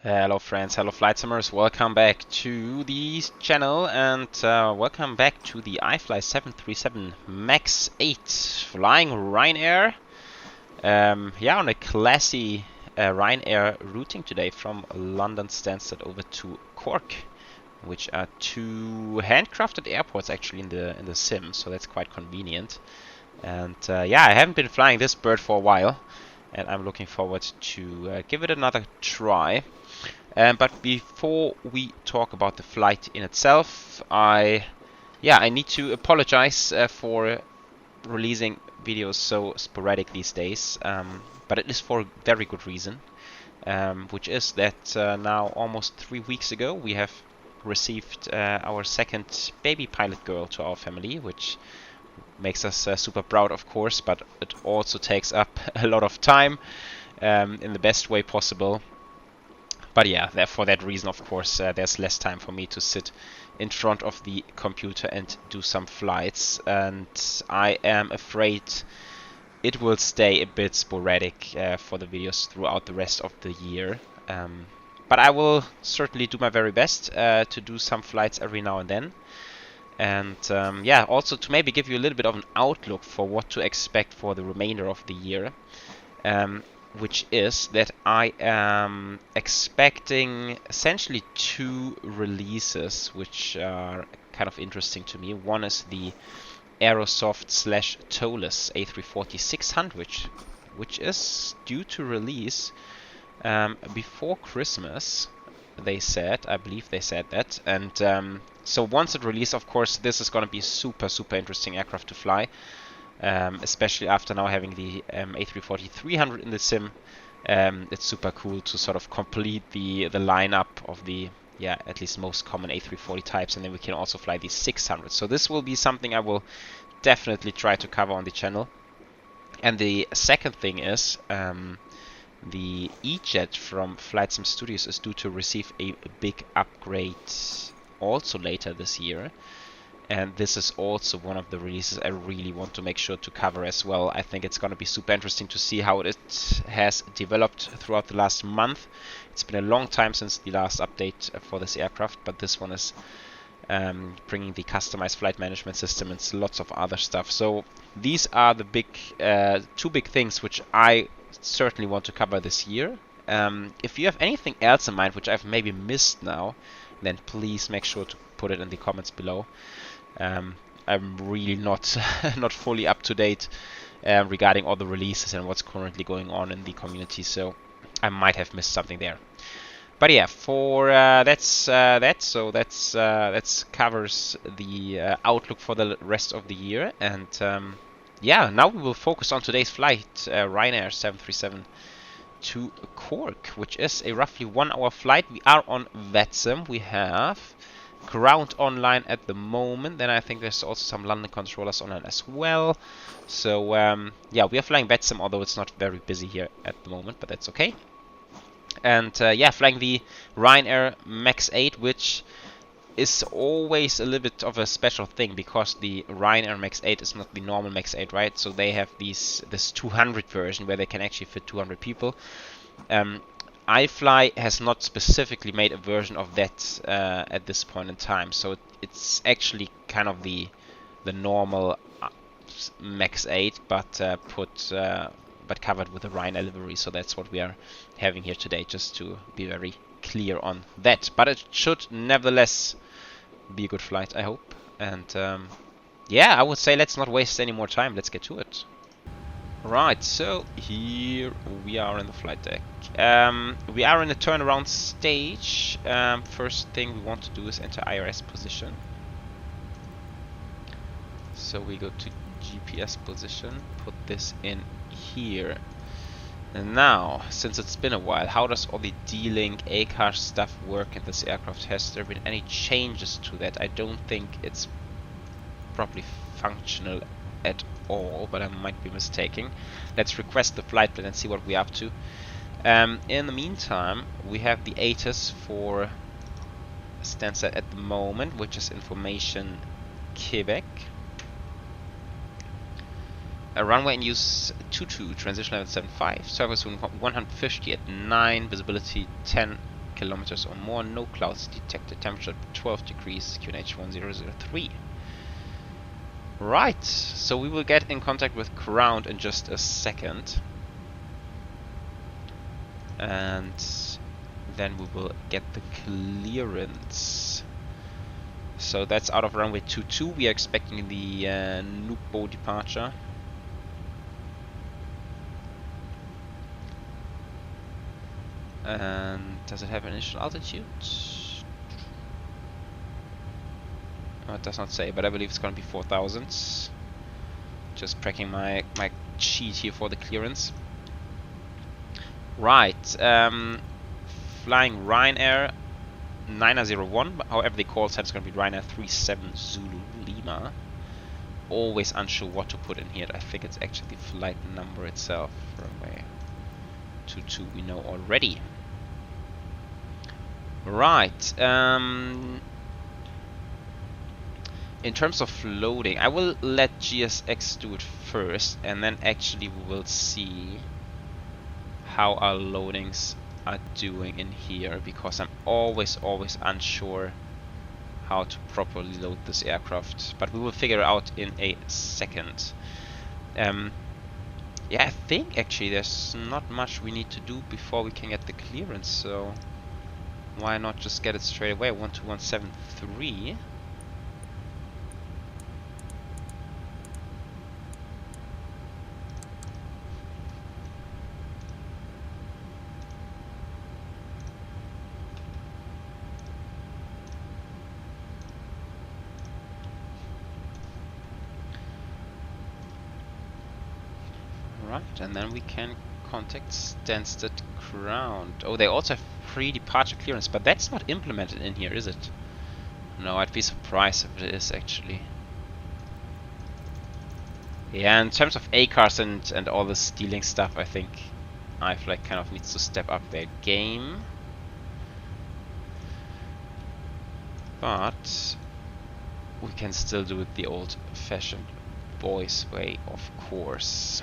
Hello friends, hello flight simmers, welcome back to the channel and welcome back to the iFly 737 MAX 8 flying Ryanair. On a classy Ryanair routing today from London Stansted over to Cork, which are two handcrafted airports actually in the sim, so that's quite convenient. And I haven't been flying this bird for a while, and I'm looking forward to give it another try. But before we talk about the flight in itself, I need to apologize for releasing videos so sporadic these days. But it is for a very good reason, which is that now almost 3 weeks ago we have received our second baby pilot girl to our family, which makes us super proud, of course, but it also takes up a lot of time in the best way possible. But yeah, for that reason, of course, there's less time for me to sit in front of the computer and do some flights. And I am afraid it will stay a bit sporadic for the videos throughout the rest of the year. But I will certainly do my very best to do some flights every now and then. And also to maybe give you a little bit of an outlook for what to expect for the remainder of the year. Which is that I am expecting essentially two releases which are kind of interesting to me. One is the Aerosoft/Toeless A340-600, which is due to release before Christmas, they said. I believe they said that. And so once it releases, of course, this is going to be super interesting aircraft to fly. Especially after now having the A340-300 in the sim. It's super cool to sort of complete the lineup of the at least most common A340 types, and then we can also fly the 600. So this will be something I will definitely try to cover on the channel. And the second thing is the E-Jet from Flight Sim Studios is due to receive a big upgrade also later this year. And this is also one of the releases I really want to make sure to cover as well. I think it's going to be super interesting to see how it has developed throughout the last month. It's been a long time since the last update for this aircraft, but this one is bringing the customized flight management system and lots of other stuff. So these are the big two big things which I certainly want to cover this year. If you have anything else in mind which I've maybe missed now, then please make sure to put it in the comments below. I'm really not fully up to date regarding all the releases and what's currently going on in the community, so I might have missed something there. But yeah, for that's covers the outlook for the rest of the year. And now we will focus on today's flight, Ryanair 737 to Cork, which is a roughly 1 hour flight. We are on VATSIM. We have ground online at the moment. Then I think there's also some London controllers online as well. So we are flying VATSIM, although it's not very busy here at the moment, but that's okay. And flying the Ryanair MAX 8, which is always a little bit of a special thing because the Ryanair MAX 8 is not the normal MAX 8, right? So they have this 200 version where they can actually fit 200 people. iFly has not specifically made a version of that at this point in time, so it's actually kind of the normal MAX 8, but covered with a Ryanair livery. So that's what we are having here today, just to be very clear on that. But it should nevertheless be a good flight, I hope. And I would say let's not waste any more time. Let's get to it. Right, so here we are in the flight deck. We are in the turnaround stage. First thing we want to do is enter IRS position. So we go to GPS position, put this in here. And now, since it's been a while, how does all the D-Link, ACAR stuff work in this aircraft? Has there been any changes to that? I don't think it's properly functional at all, but I might be mistaken. Let's request the flight plan and see what we're up to. In the meantime, we have the ATIS for Stansted at the moment, which is information Quebec. A runway in use 22, transition level 75, surface wind 150 at 9, visibility 10 kilometers or more. No clouds detected. Temperature 12 degrees. QNH 1003. Right, so we will get in contact with ground in just a second. And then we will get the clearance. So that's out of runway 22. We are expecting the Nupo departure. And does it have initial altitude? Oh, it does not say, but I believe it's going to be 4,000. Just cracking my cheat here for the clearance. Right, flying Ryanair 901, however the call sign is going to be Ryanair 37 Zulu Lima. Always unsure what to put in here. I think it's actually the flight number itself. Runway 22 we know already. Right, in terms of loading, I will let GSX do it first, and then actually we will see how our loadings are doing in here, because I'm always unsure how to properly load this aircraft, but we will figure it out in a second. Yeah, I think actually there's not much we need to do before we can get the clearance, so why not just get it straight away? 12173. Right, and then we can contact STANSTED ground. Oh, they also have pre-departure clearance, but that's not implemented in here, is it? No, I'd be surprised if it is actually. Yeah, in terms of ACARs and all the stealing stuff, I think iFly kind of needs to step up their game. But we can still do it the old-fashioned boys way, of course.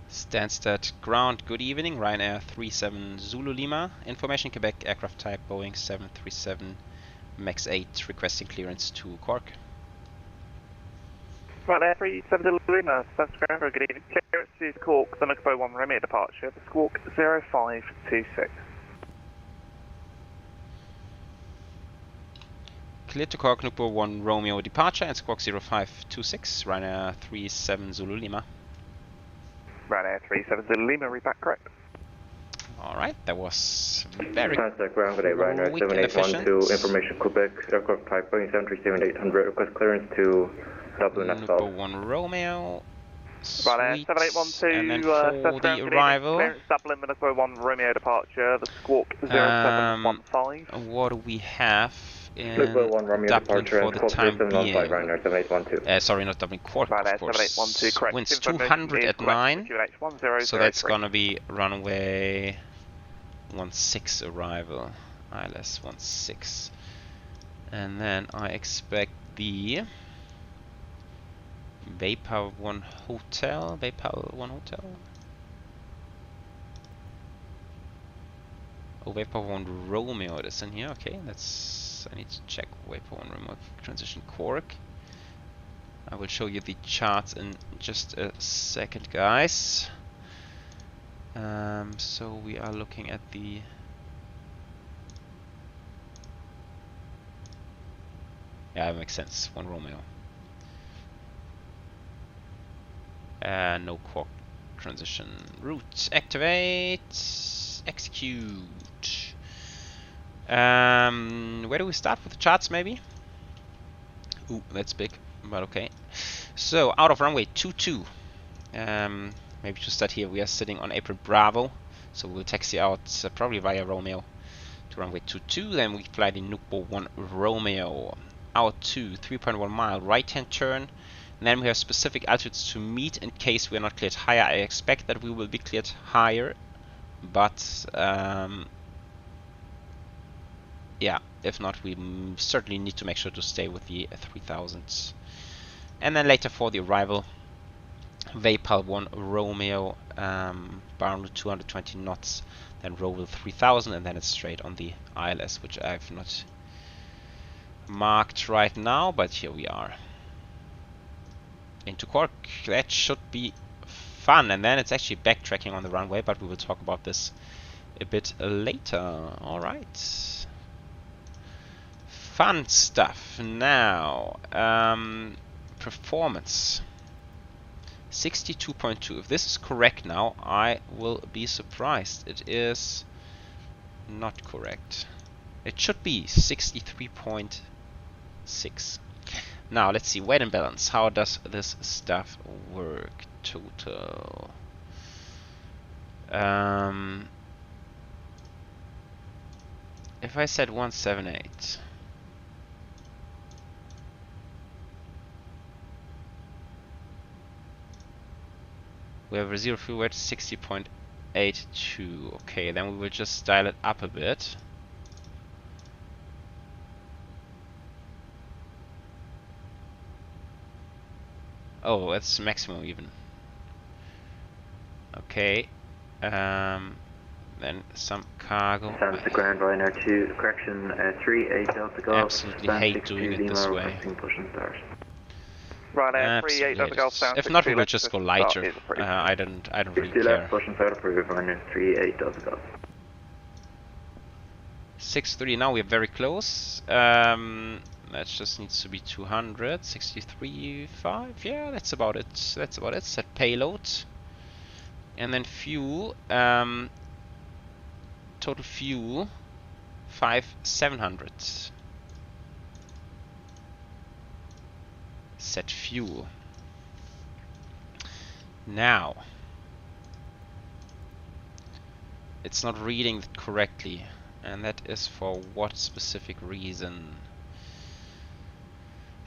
STANSTED ground, good evening, Ryanair 37 Zulu Lima. Information Quebec, aircraft type Boeing 737 MAX 8, requesting clearance to Cork. Ryanair 37 Zulu Lima, STANSTED ground, good evening. Clearance to Cork, the Nupo 1 Romeo departure, the Squawk 0526. Cleared to Cork, Nupo 1 Romeo departure and Squawk 0526, Ryanair 37 Zulu Lima. Ryanair 37 Zulu Lima, read back correct. Alright, that was very STANSTED ground, good day, Ryanair 7812, information Quebec, aircraft type Boeing 737-800, request clearance to Dublin as well. Nupo 1 Romeo. Ryanair 7812, and then for the arrival, clearance Dublin, the Nupo 1 Romeo departure, the Squawk 0715. what do we have in Nupo 1 Romeo Dublin departure for the time being? Ryanair 7812. Sorry, not Dublin, Cork, Ryanair of course. 7812, correct. Winds 200 at 9, so that's gonna be runway 16 arrival, ILS 16. And then I expect the Vapor 1 Hotel, Oh, Vapor 1 Romeo, it is in here, okay, that's, I need to check Vapor 1 Romeo transition Cork. I will show you the charts in just a second, guys. So we are looking at the yeah, it makes sense. 1 Romeo. No Cork transition route. Activate. Execute. Where do we start with the charts? Maybe. Ooh, that's big, but okay. So out of runway 22. Maybe to start here, we are sitting on April Bravo, so we'll taxi out probably via Romeo to runway 22. Then we fly the Nupo 1 Romeo out to 3.1 mile right-hand turn. And then we have specific altitudes to meet in case we are not cleared higher. I expect that we will be cleared higher, but yeah, if not, we certainly need to make sure to stay with the 3000s. And then later for the arrival, Vapal 1 Romeo, bound 220 knots, then roll 3000, and then it's straight on the ILS, which I've not marked right now, but here we are. Into Cork. That should be fun, and then it's actually backtracking on the runway, but we will talk about this a bit later. Alright. Fun stuff. Now, performance. 62.2. If this is correct now, I will be surprised. It is not correct. It should be 63.6. Now, let's see. Weight and balance. How does this stuff work? Total. If I said 178. We have a zero fuel weight 60.82. Okay, then we will just dial it up a bit. Oh, that's maximum even. Okay. Then some cargo. Sounds the ground Ryanair 2, correction 38 Delta Golf. Absolutely hate doing it this way. Ryanair 38 Delta Golf. If not, we will just go lighter. I don't really care. Pushing side approve, Ryanair 38 Delta Golf. 630. Now we're very close. That just needs to be 200. 63.5. Yeah, that's about it. That's about it. Set payload. And then fuel. Total fuel 5,700. Set fuel. Now it's not reading it correctly, and that is for what specific reason?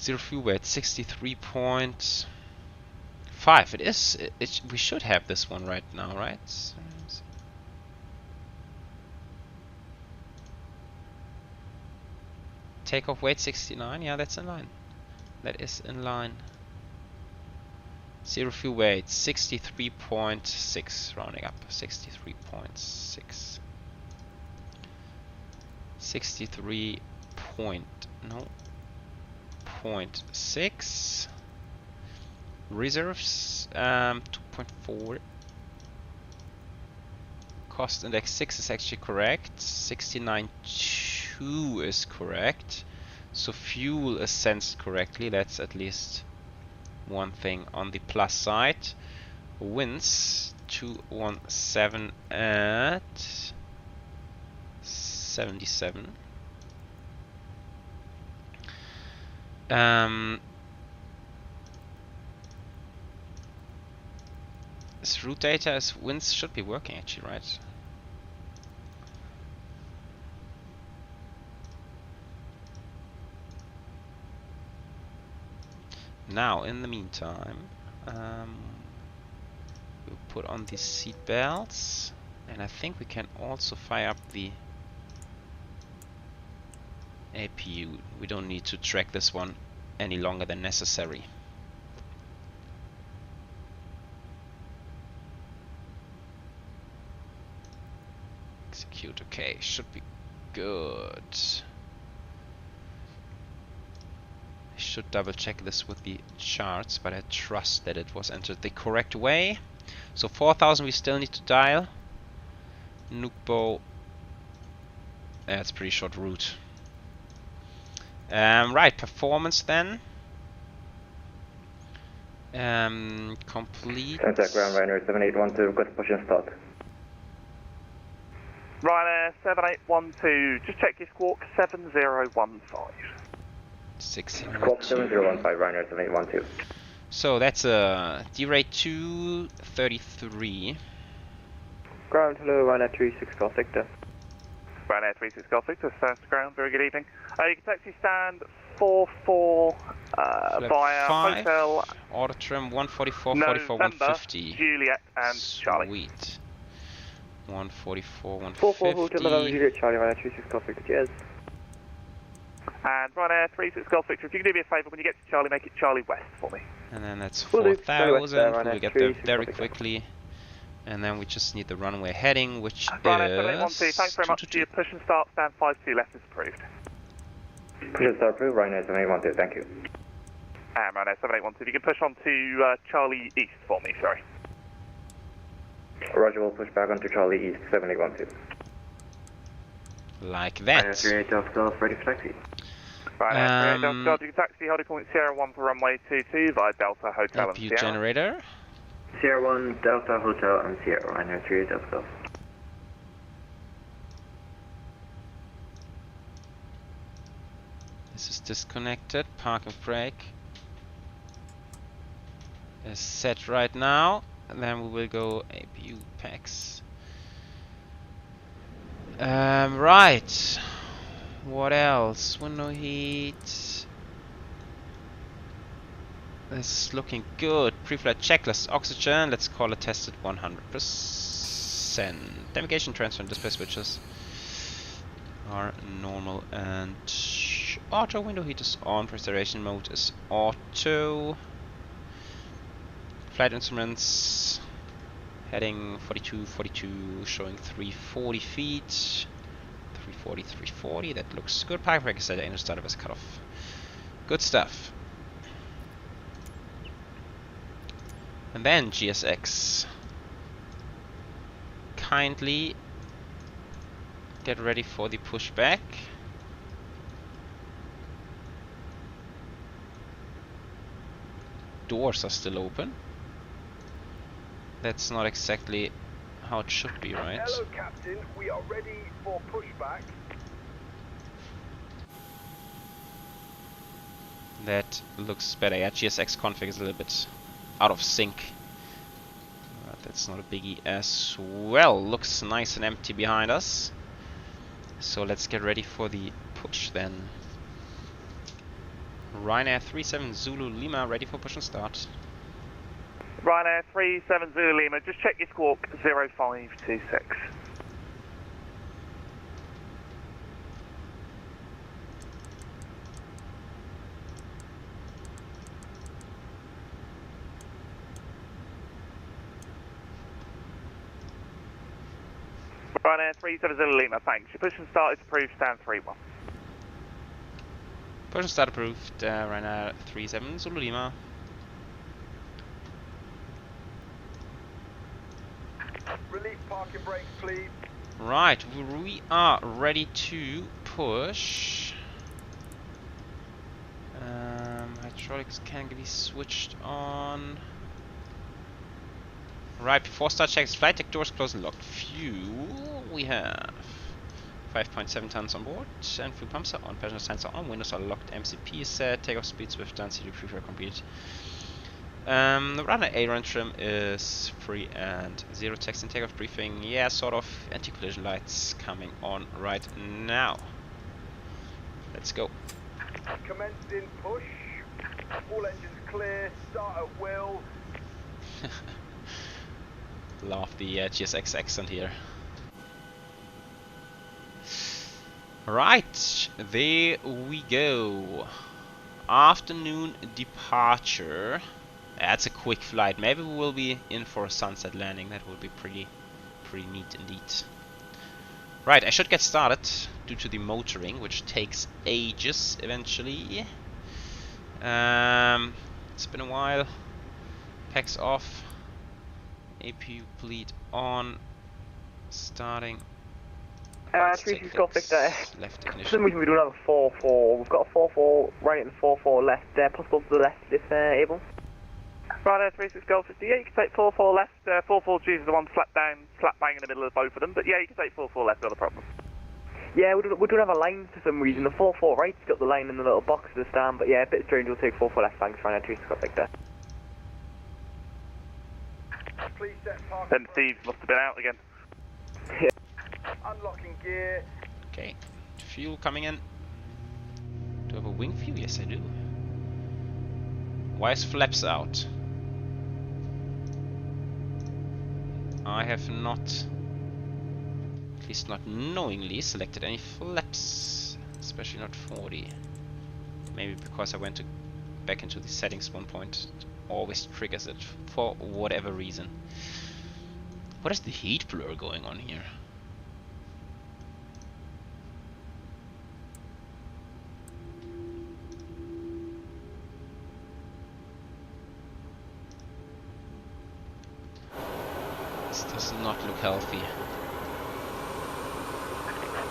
Zero fuel weight 63.5. It is. We should have this one right now, right? Takeoff weight 69. Yeah, that's in line. That is in line. Zero fuel weight 63.6. Rounding up. 63.6. 63 point. No. 0.6. Reserves 2.4. Cost index 6 is actually correct. 69.2 is correct. So fuel is sensed correctly. That's at least one thing on the plus side. Winds 217 at 77. This route data is winds should be working actually, right? Now, in the meantime, we'll put on the seat belts, and I think we can also fire up the APU. We don't need to track this one any longer than necessary. Execute. Okay, should be good. I should double check this with the charts, but I trust that it was entered the correct way. So 4,000 we still need to dial. Nukbo. That's pretty short route. Right, performance then. Complete. Contact ground Ryanair 7812, request push and start. Ryanair 7812, just check your squawk 7015. 600. Squawk 7015, Ryanair 7812. So that's a D-rate 233. Ground, hello, Ryanair 36 Golf Victor. Ryanair 36 Golf Victor, stands to ground, very good evening. You can taxi stand 44 via 5, hotel. Order trim 144, 44, 150. Juliet and Charlie. Sweet. 144, 44 Hotel November 150. Juliet Charlie, Ryanair 36 Golf Victor, cheers. And Ryanair 36 Golf Victor, if you can do me a favour, when you get to Charlie, make it Charlie West for me. And then that's Will do. 4,000. Ryanair We'll get there 3, very quickly. And then we just need the runway heading, which Ryanair is 7812, thanks very much for your push and start, stand 52 left is approved. Push and start approved, Ryanair 7812, thank you. And Ryanair 7812, if you can push on to Charlie East for me, sorry. Roger, we'll push back onto Charlie East 7812. like that. Ryanair 38 Delta Golf, ready for taxi. Ryanair 38 Delta Golf, you can taxi holding point Sierra 1 for runway 22 via Delta Hotel and APU Sierra. generator. Sierra 1, Delta Hotel and Sierra, Ryanair 38 Delta Golf. This is disconnected. Park and brake is set right now. And then we will go APU packs. Right. What else? Window heat. This is looking good. Pre-flight checklist. Oxygen. Let's call it tested 100%. Navigation transfer and display switches are normal and auto. Window heat is on. Restoration mode is auto. Flight instruments. Heading 42, showing 340 feet. 340, 340. That looks good. Park brake is set. Engine startup is cut off. Good stuff. And then GSX. Kindly get ready for the pushback. Doors are still open. That's not exactly how it should be, right? Hello, Captain. We are ready for pushback. That looks better. Yeah, GSX config is a little bit out of sync. But that's not a biggie as well. Looks nice and empty behind us. So let's get ready for the push then. Ryanair 37 Zulu Lima ready for push and start. Ryanair 37 Zulu Lima, just check your squawk 0526. Ryanair 37 Zulu Lima, thanks. Your push and start is approved, stand 3-1. Push and start approved. Ryanair 37 Zulu Lima. Release parking brakes, please. Right, we are ready to push. Hydraulics can be switched on. Right, before start checks, flight deck doors closed and locked. Fuel, we have 5.7 tons on board, and fuel pumps are on, passenger signs are on, windows are locked, MCP is set, takeoff speed swift done, CD preview complete. The runner A-run trim is free and zero text and takeoff briefing. Yeah, sort of. Anti-collision lights coming on right now. Let's go. Commenced in push. All engines clear. Start at will. Love the GSX accent here. Right, there we go. Afternoon departure. That's a quick flight. Maybe we will be in for a sunset landing. That will be pretty neat indeed. Right, I should get started due to the motoring, which takes ages eventually. It's been a while. Packs off. APU bleed on. Starting. 36 Golf Victor. Left For some ignition. reason we don't have a 4-4. We've got a 4-4 right and 4-4 left. Possible to the left if able. Ryanair 36 Golf 50, yeah, you can take 4-4 left. 4-4G is the one slap bang in the middle of both of them, but yeah, you can take 4-4 left, not a problem. Yeah, we don't have a line for some reason. The 4-4 right's got the line in the little box of the stand, but yeah, a bit strange. We'll take 4-4 left, thanks, Ryanair 36 Golf Victor. Please set parking Then Steve must have been out again. Unlocking gear. Okay, fuel coming in. Do I have a wing fuel? Yes, I do. Why is flaps out? I have not, at least not knowingly, selected any flaps, especially not 40. Maybe because I went back into the settings one point always triggers it for whatever reason. What is the heat blur going on here? This does not look healthy.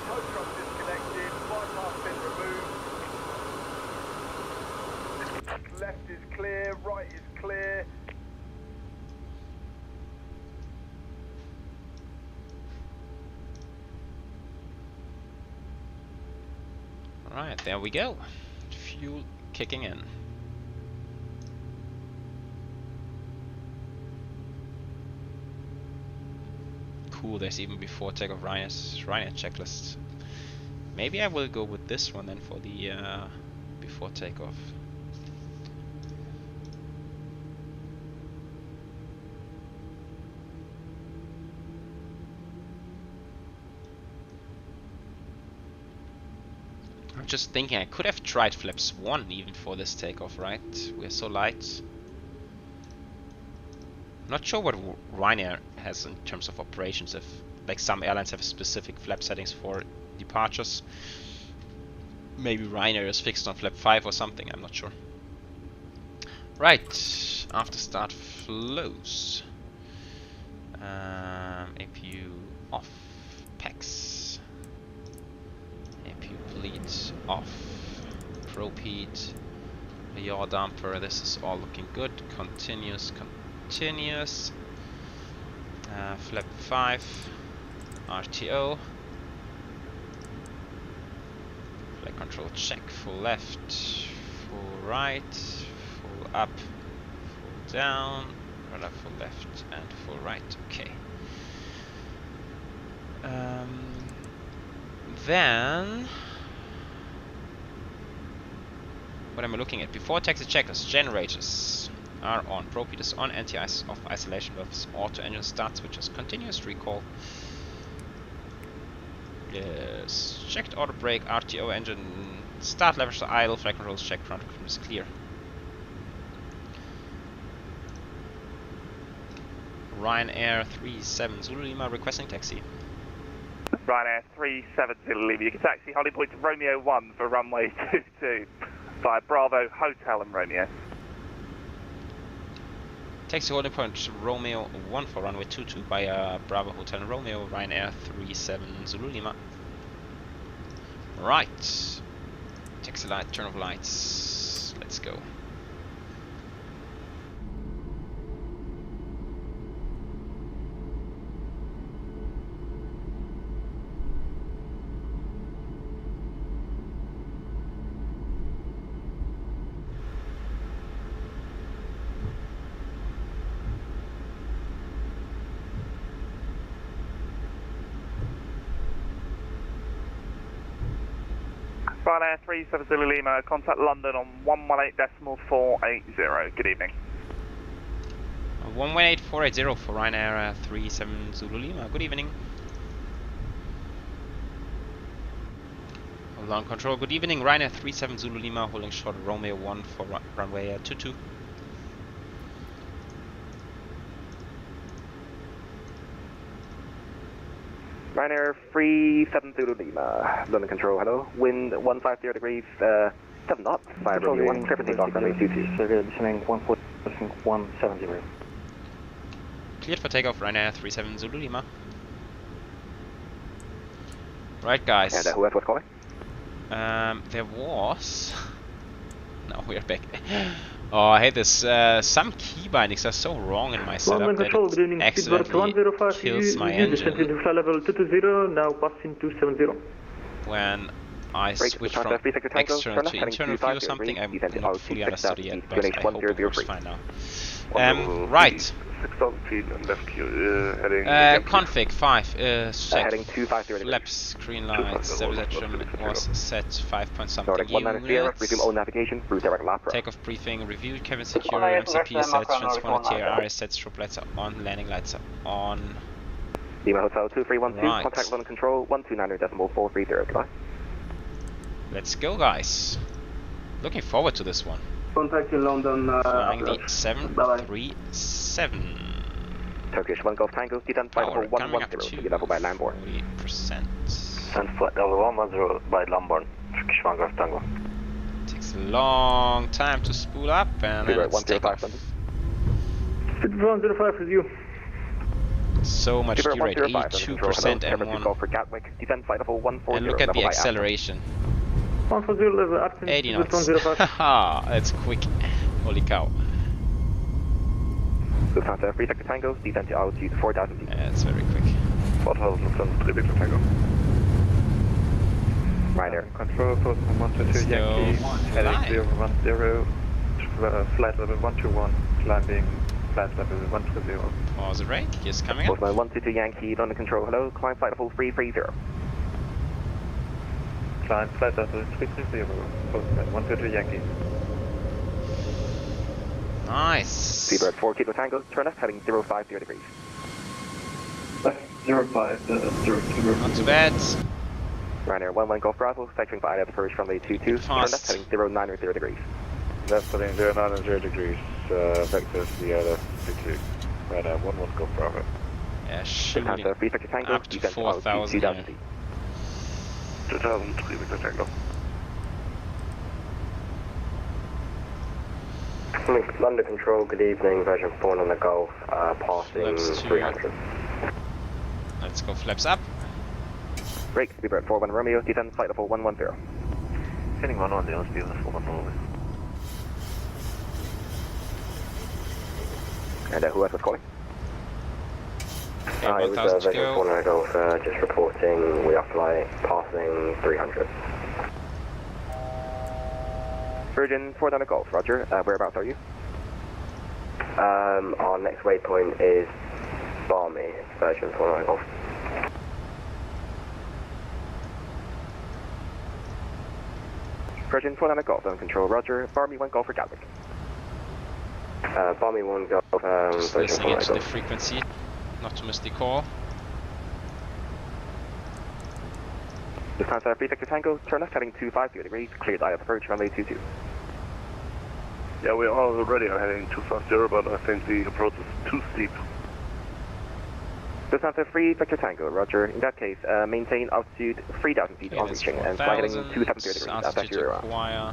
Tow truck disconnected, bypass been removed. Left is clear, right is clear. Alright, there we go. Fuel kicking in. Cool, there's even before takeoff Ryanair checklist. Maybe I will go with this one then for the before takeoff. I'm just thinking I could have tried flaps 1 even for this takeoff, right? We're so light. Not sure what Ryanair has in terms of operations, if like some airlines have specific flap settings for departures. Maybe Ryanair is fixed on flap 5 or something, I'm not sure. Right, after start flows. APU off, PAX. APU bleed off, probe heat, yaw damper, this is all looking good. Continuous. Flap 5, RTO. Flight control check, full left, full right, full up, full down, rudder full left and full right, okay. Then what am I looking at? Before taxi checkers, generators are on, probe heat is on, anti-ice off, isolation valves, auto engine start switches, continuous recall. Yes, checked auto brake, RTO engine, start levers are idle, flight controls checked, front room is clear. Ryanair 37 Zulu Lima requesting taxi. Ryanair 37 Zulu Lima, you can taxi Holly Point to Romeo 1 for runway 22 via Bravo Hotel and Romeo. Taxi holding point Romeo 1 for runway 22 by Bravo Hotel and Romeo, Ryanair 37 Zulu Lima. Right. Taxi light, turn off lights. Let's go. Ryanair 37 Zulu Lima, contact London on 118.480. Good evening. 118.480 for Ryanair 37 Zulu Lima. Good evening. Hold on control. Good evening, Ryanair 37 Zulu Lima, holding short Romeo 1 for runway 22. Ryanair 37 Zulu Lima, London control, hello. Wind 150 degrees, 7 knots, 5 Romeo 1, clear for takeoff, runway 22. Descending 170. Cleared for takeoff, Ryanair 37 Zulu Lima. Right, guys. And who else was calling? There was... Now we're back. Oh, I hate this. Some key bindings are so wrong in my setup that it accidentally kills my engine level 220, now passing 270. when I switch from external to internal fuel or something. I'm not fully understood it yet, but I hope it works fine now. Right. Config 5 check. Flaps, green lights, stabilization was set 5 point something units. Takeoff briefing reviewed, cabin secure, MCP is set, transponder TRR is set, strobe lights are on, landing lights are on. Lima Hotel 2312, contact London control 129.430, goodbye. Let's go, guys. Looking forward to this one. Contact in London. Flying the 737. Turkish 1 Golf Tango, descend flight Power level coming up 110 to to level by Mainboard. 40%. Descend flight level 110 by Lombard. Turkish 1 Golf Tango. Takes a long time to spool up and then it's take off. Speed 105 is you. So much Speed G-rate, 105, 82% Hello, Golf M1. for Gatwick, descend flight level 140. And look at the level by acceleration. 140 level, Athens, 80 speed knots. 105. Haha, that's quick. Holy cow. Lufthansa 3 Victor Tango, descend to altitude 4,000 feet. Yeah, it's very quick. 4,000 Lufthansa 3 Victor Tango. Ryanair. Control post 122 Yankee, heading 010, flight level 121, climbing flight level 130. Pause the brake, yes, coming up. Postman 122 Yankee, London Control, hello, climb flight level 330. Climb flight level 330, postman 122 Yankee. Nice. Seabird 4 Kilo Tango, turn left, heading 050 degrees. 05, 02. Not too bad. Ryanair 11 Golf Bravo, factoring for ILS approach runway 22, turn left, Fast. heading 090 degrees. Left heading 090 degrees, vector to the other 22. Ryanair 11 Golf Bravo. Yeah, shooting Lufthansa 3 Victor Tango, up to descend to 4,000 altitude 2,000 here. feet. 2003 Victor Tango. London Control, good evening, version 4 on the Golf, passing Flaps to- 300. Let's go flaps up. Brake, Seabird 41 Romeo, descend flight level 110. Heading 110, speed level 110. And who else was calling? Okay, It was 1,000 to version 4 go. on the Golf, just reporting, we are flying, passing 300. Virgin 4 on the Golf, roger, whereabouts are you? Our next waypoint is Barmy, version 4 on the Golf. Virgin 4 on the Golf, on control, roger, Barmy 1 Golf for Gatwick. Barmy 1 Golf, Just version listening 4 on the into the Golf. frequency, not to miss the call. Lufthansa 3 Victor Tango, turn left heading 250 degrees, cleared ILS approach runway 22. Yeah, we already are heading 250, but I think the approach is too steep. Lufthansa 3 Victor Tango, roger. In that case, maintain altitude 3,000 feet Okay, on that's reaching and fly heading 4,000. 270 degrees. That's Altitude actually to around. acquire.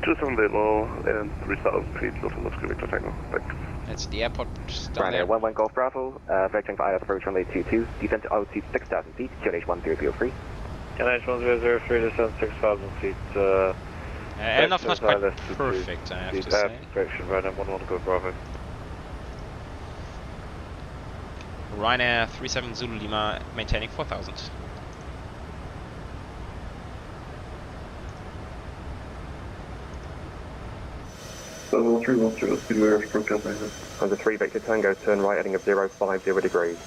270 low and 3,000 feet, Lufthansa Victor Tango. Thanks. That's the airport just down Ryanair there. 11 Golf Bravo, vectoring for ILS approach runway 22, descend to altitude 6,000 feet, QNH 1003. NH 1003, descend 6,000 feet. Enough, not quite ILS to perfect, I have to the say. direction, Ryanair 11 Golf Bravo. Ryanair 37 Zulu Lima maintaining 4,000. Level 310, speedway approach up ahead. On the 3 Victor Tango, turn right heading of 050 degrees.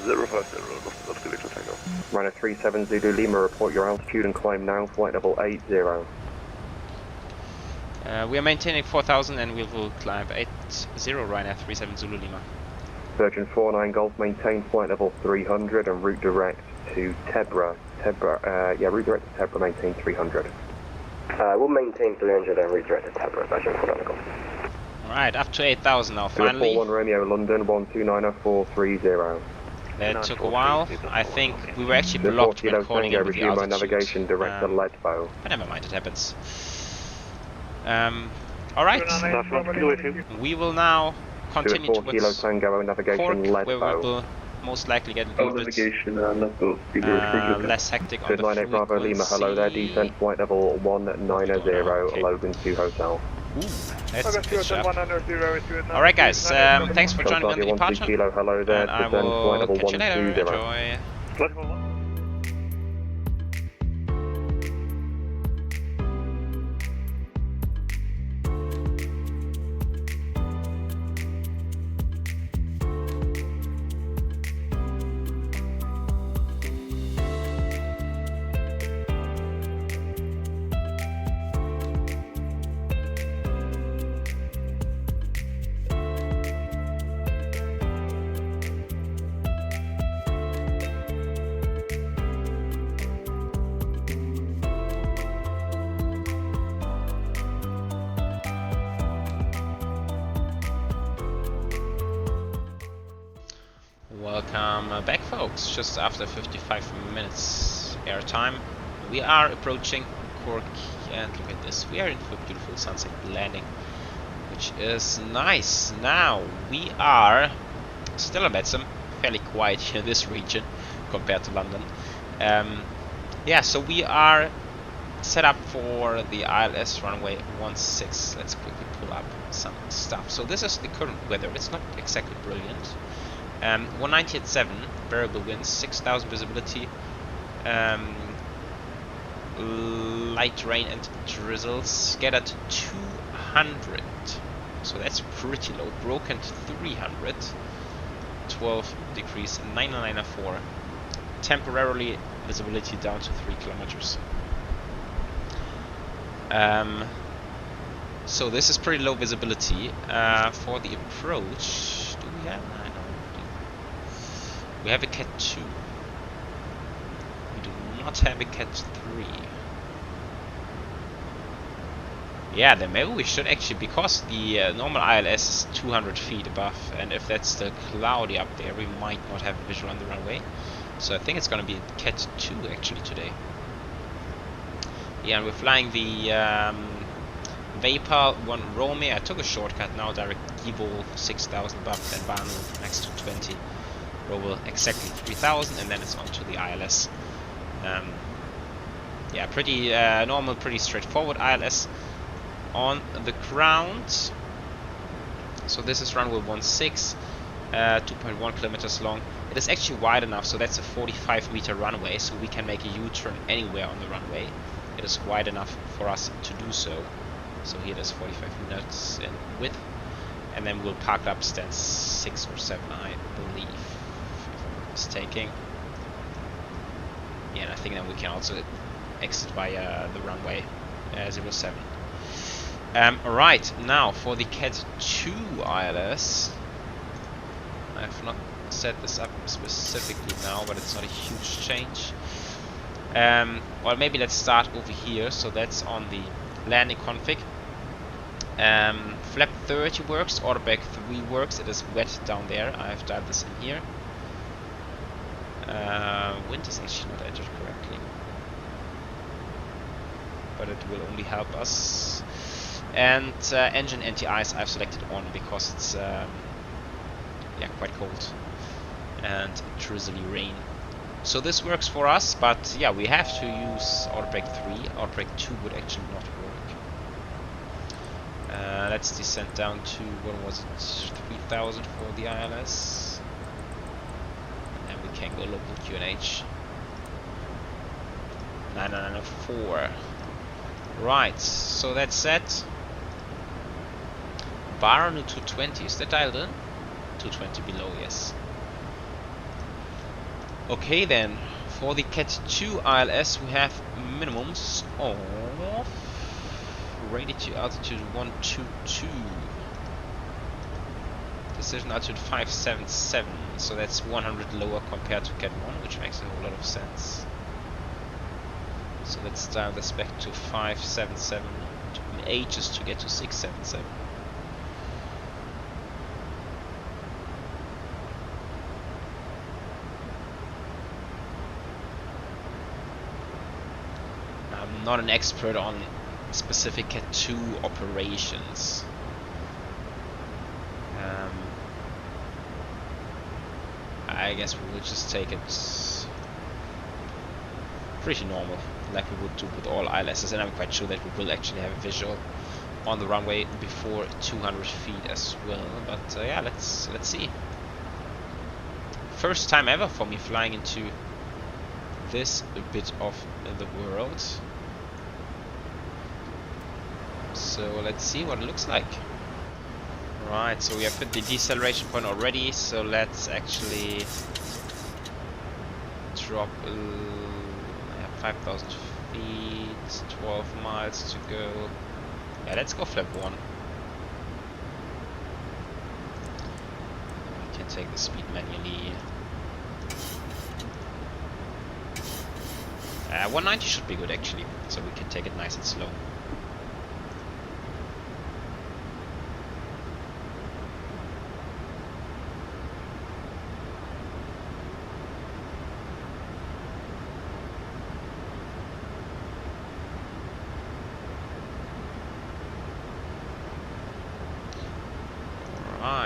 050, Lufthansa Victor Tango. Ryanair 37 Zulu Lima, report your altitude and climb now, flight level 80. We are maintaining 4,000 and we will climb 80 Ryanair 37 Zulu Lima. Virgin 49 Golf, maintain flight level 300 and route direct to Tebra. Route direct to Tebra, maintain 300. We'll maintain 300 and route direct to Tebra, Virgin 49 Golf. Alright, up to 8,000 now finally. 41 Romeo, London, 1290430. That took a while. I think we were actually The 4 blocked Kilo when calling Tango, in with the resume my altitude. navigation direct to Ledbow. But never mind, it happens. Alright, we will now continue 4 Kilo towards Tango, navigation Cork, where we Ledbow. will most likely get a little bit less hectic on Good the 98 Bravo Lima, hello there, descent flight level 190, Okay. Logan 2 Hotel. Ooh, that's a Okay, good shot. 100, Alright guys, thanks for joining me on the Charlie 12 departure. Kilo, hello there, And I descend flight will level catch you later. 120. Enjoy. Welcome back, folks. Just after 55 minutes airtime, we are approaching Cork, and look at this. We are in for a beautiful sunset landing, which is nice. Now we are still at VATSIM, fairly quiet here in this region compared to London. Yeah, so we are set up for the ILS runway 16. Let's quickly pull up some stuff. So this is the current weather. It's not exactly brilliant. 190 at 7, variable winds, 6,000 visibility, light rain and drizzles, scattered 200, so that's pretty low. Broken 300, 12 degrees, 994. Temporarily visibility down to 3 kilometers. So this is pretty low visibility. For the approach, do we have? We have a Cat 2. We do not have a Cat 3. Yeah, then maybe we should actually, because the normal ILS is 200 feet above, and if that's still cloudy up there, we might not have a visual on the runway. So I think it's going to be Cat 2 actually today. Yeah, and we're flying the Vapor 1 Rome. I took a shortcut now, direct Evo 6000 above, then Banu next to 20. Roll exactly 3000, and then it's on to the ILS. Yeah, pretty normal, pretty straightforward ILS on the ground. So this is runway 16, 2.1 kilometers long. It is actually wide enough, so that's a 45-meter runway, so we can make a U-turn anywhere on the runway. It is wide enough for us to do so. So here it is 45 meters in width, and then we'll park up stance 6 or 7, I believe. Taking. Yeah, and I think then we can also exit via the runway 07. Alright, now for the Cat 2 ILS. I've not set this up specifically now, but it's not a huge change. Well, maybe let's start over here. So that's on the landing config. Flap 30 works, autoback 3 works. It is wet down there. I've dialed this in here. Wind is actually not entered correctly, but it will only help us. And engine anti-ice I've selected on because it's yeah, quite cold and drizzly rain. So this works for us, but yeah, we have to use autobrake 3. Autobrake 2 would actually not work. Let's descend down to, what was it, 3000 for the ILS. Can go local QNH 9994. Right, so that's set. Baronu 220, is that dialed in? 220 below, yes. Okay then, for the Cat 2 ILS we have minimums of rated to altitude 122. Decision altitude 577, so that's 100 lower compared to Cat 1, which makes a whole lot of sense. So let's dial this back to 577. It took me ages to get to 677. I'm not an expert on specific Cat 2 operations. I guess we will just take it pretty normal, like we would do with all ILSs, and I'm quite sure that we will actually have a visual on the runway before 200 feet as well. But yeah, let's see. First time ever for me flying into this bit of the world. So let's see what it looks like. Right, so we have hit the deceleration point already, so let's actually drop 5,000 feet, 12 miles to go. Yeah, let's go flap 1. We can take the speed manually. 190 should be good actually, so we can take it nice and slow.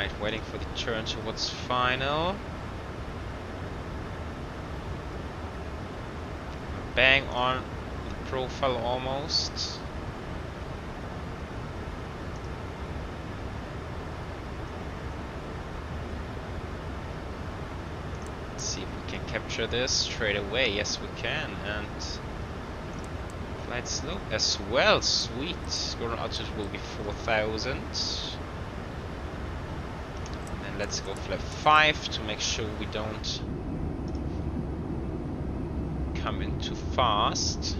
Right, waiting for the turn towards final. Bang on the profile almost. Let's see if we can capture this straight away. Yes, we can. And flight slope as well. Sweet. Current altitude will be 4,000. And let's go flap 5 to make sure we don't come in too fast.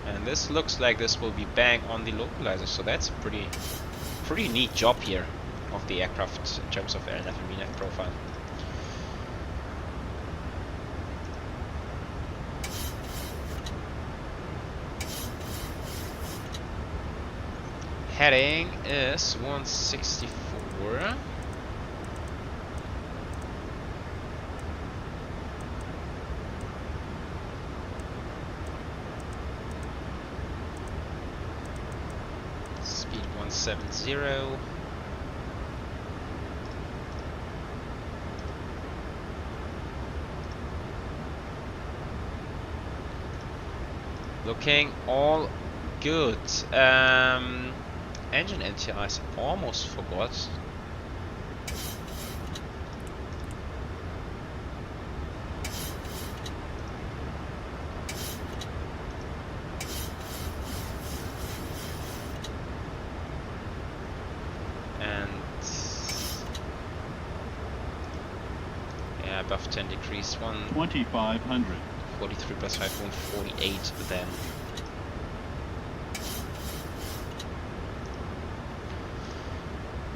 And this looks like this will be bang on the localizer, so that's a pretty neat job here of the aircraft in terms of LNF and VNF profile. Heading is 164. Speed 170. Looking all good. Engine NTIs almost forgot. And yeah, above 10 degrees, 2500. 43 plus 5, 148 then.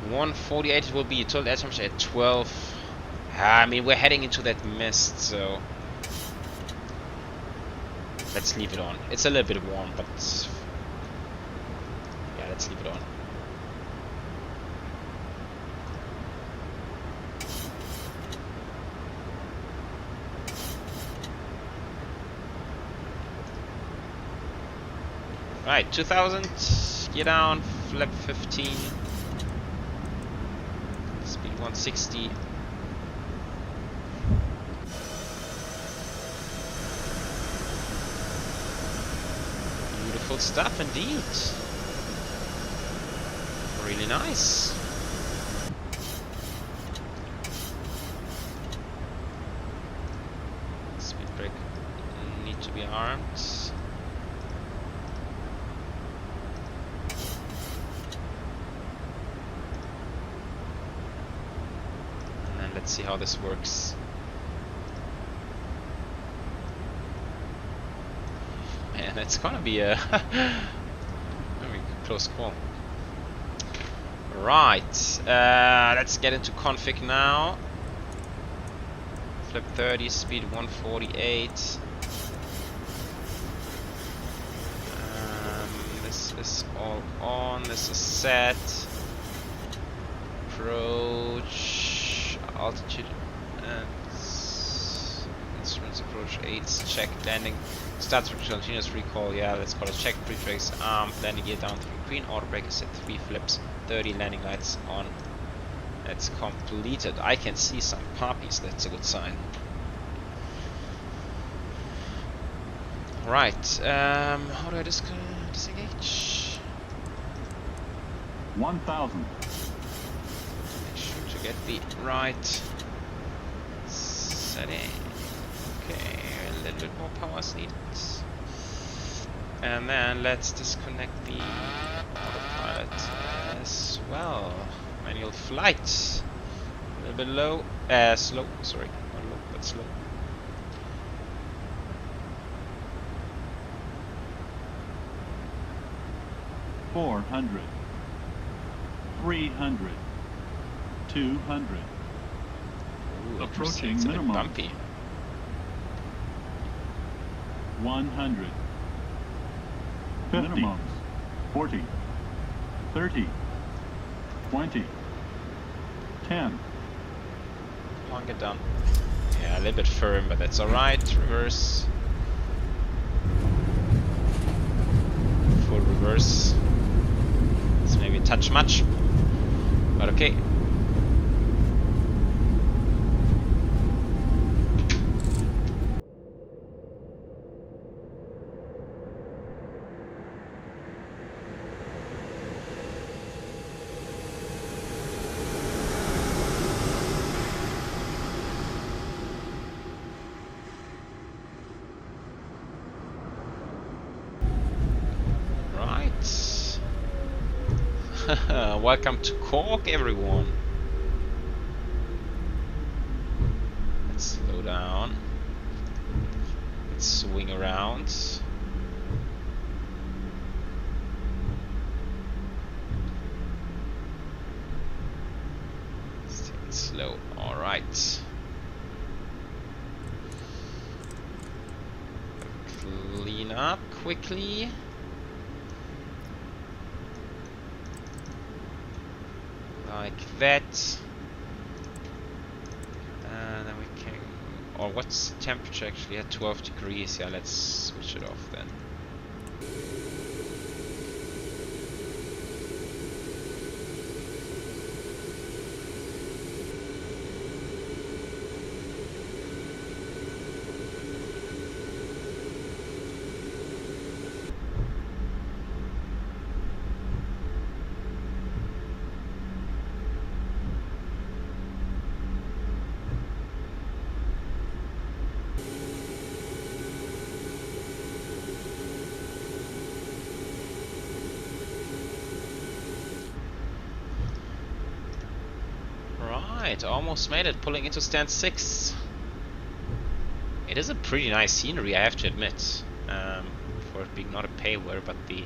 $148 will be total air temperature at 12. I mean, we're heading into that mist, so let's leave it on. It's a little bit warm, but yeah, let's leave it on. Right, 2000, gear down, flap 15. 160. Beautiful stuff indeed. Really nice. Speed brake need to be armed. Let's see how this works. Man, it's gonna be a very close call. Right, let's get into config now. Flap 30, speed 148. This is all on. This is set. Approach. Altitude and instruments approach 8, check landing, starts with continuous recall, yeah, let's call it check, pre-brakes, landing gear down 3 green, auto brake is set 3 flips, 30 landing lights on, that's completed. I can see some poppies, that's a good sign. Right, how do I disengage? 1000. Get the right setting. Okay, a little bit more power is needed. And then let's disconnect the autopilot as well. Manual flight. A little bit low. Slow. Sorry, not low, but slow. $400. $300. 200. Ooh, approaching it's minimum. A bit bumpy. 100. 50. Minimums. 40. 30. 20. 10. Long it down. Yeah, a little bit firm, but that's alright. Reverse. full reverse. It's maybe a touch much, but okay. Welcome to Cork, everyone. Let's slow down. Let's swing around. Let's take it slow. Alright. Clean up quickly. Like that, and then we can. Or what's the temperature actually? At 12 degrees. Yeah, let's switch it off then. Right, almost made it, pulling into stand 6. It is a pretty nice scenery, I have to admit, for it being not a payware, but the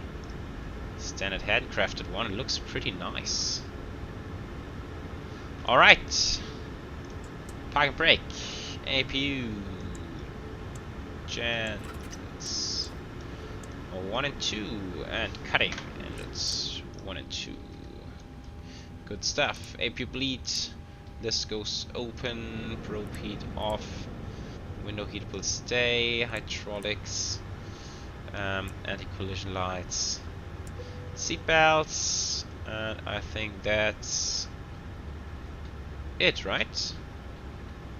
standard handcrafted one. It looks pretty nice. Alright, park and brake, APU, gens, 1 and 2, and cutting engines 1 and 2. Good stuff. APU bleed. This goes open. Probe heat off. Window heat will stay. Hydraulics. Anti-collision lights. Seat belts. And I think that's it, right?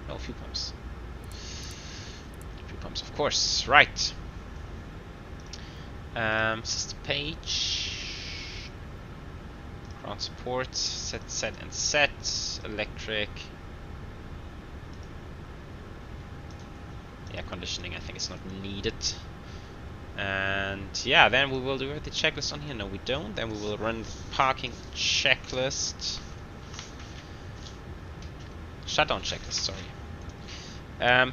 No, fuel pumps. Fuel pumps, of course. Right. System page. Ground support, set and set, electric. Air conditioning I think is not needed. And yeah, then we will do the checklist on here. No, we don't. Then we will run the parking checklist. Shutdown checklist, sorry.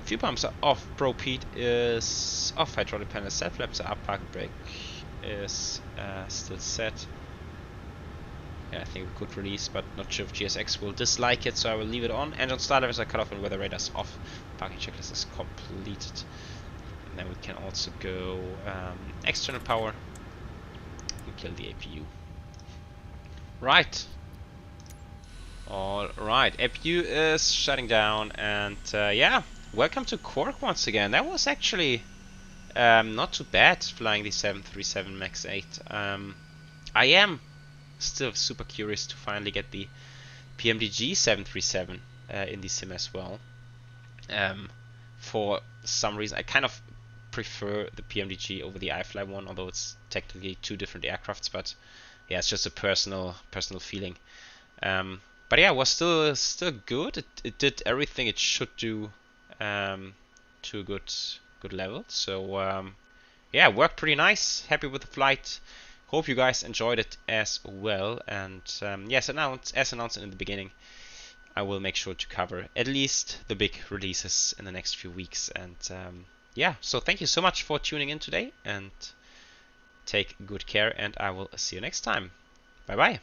Fuel pumps are off, probe heat is off, hydraulic panel set, flaps are up, parking brake is still set. Yeah, I think we could release, but not sure if GSX will dislike it, so I will leave it on. Engine starters are cut off and weather radars off. Parking checklist is completed. And then we can also go external power and kill the APU. Right. Alright, APU is shutting down, and yeah, welcome to Cork once again. That was actually not too bad flying the 737 MAX 8. I am still super curious to finally get the PMDG 737 in the sim as well. For some reason, I kind of prefer the PMDG over the iFly one, although it's technically two different aircrafts. But yeah, it's just a personal feeling. But yeah, it was still good. It did everything it should do to a good level. So yeah, worked pretty nice. Happy with the flight. Hope you guys enjoyed it as well. And yes, as announced in the beginning, I will make sure to cover at least the big releases in the next few weeks. And yeah, so thank you so much for tuning in today, and take good care, and I will see you next time. Bye bye.